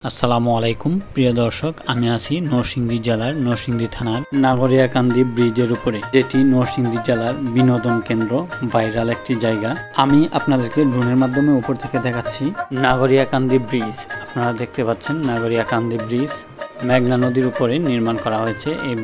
আসসালামু আলাইকুম প্রিয় দর্শক, আমি আছি নরসিংদী জেলার নরসিংদী থানার নাগরিয়াকান্দি ব্রিজের উপরে, যেটি নরসিংদী জেলার বিনোদন কেন্দ্র, ভাইরাল একটি জায়গা। আমি আপনাদেরকে ড্রোনের মাধ্যমে উপর থেকে দেখাচ্ছি নাগরিয়াকান্দি ব্রিজ। আপনারা দেখতে পাচ্ছেন নাগরিয়াকান্দি ব্রিজ মেঘনা নদীর উপরে নির্মাণ করা হয়েছে। এই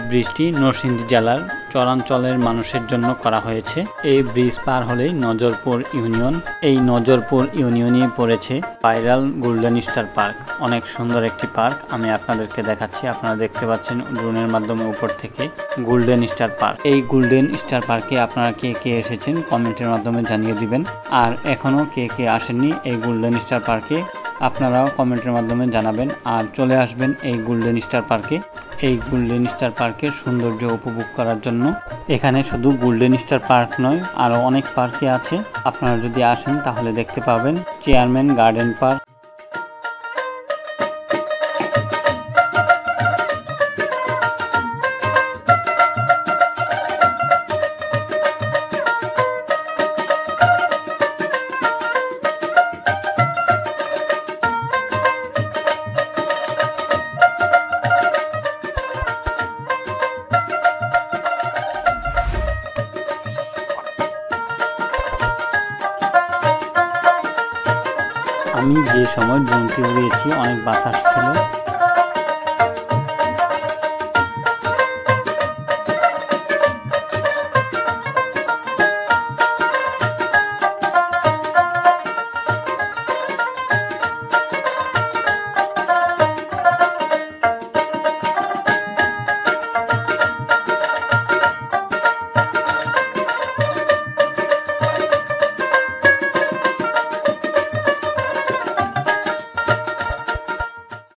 ব্রিজটি নরসিংদী জেলার চরাঞ্চলের মানুষের জন্য করা হয়েছে। এই ব্রিজ পার হলেই নজরপুর ইউনিয়ন। এই নজরপুর ইউনিয়নে পড়েছে ভাইরাল গোল্ডেন স্টার পার্ক। অনেক সুন্দর একটি পার্ক, আমি আপনাদেরকে দেখাচ্ছি। আপনারা দেখতে পাচ্ছেন ড্রোনের মাধ্যমে উপর থেকে গোল্ডেন স্টার পার্ক। এই গোল্ডেন স্টার পার্কে আপনারা কে কে এসেছেন কমেন্টের মাধ্যমে জানিয়ে দিবেন। আর এখনো কে কে আসেননি এই গোল্ডেন স্টার পার্কে, আপনারাও কমেন্টের মাধ্যমে জানাবেন আর চলে আসবেন এই গোল্ডেন স্টার পার্কে। এই গোল্ডেন স্টার পার্কের সৌন্দর্য উপভোগ করার জন্য। এখানে শুধু গোল্ডেন স্টার পার্ক নয়, আরও অনেক পার্কে আছে। আপনারা যদি আসেন তাহলে দেখতে পাবেন চেয়ারম্যান গার্ডেন পার্ক, আমি যে সময় ড্রোনটি উড়িয়েছি অনেক বাতাস ছিল।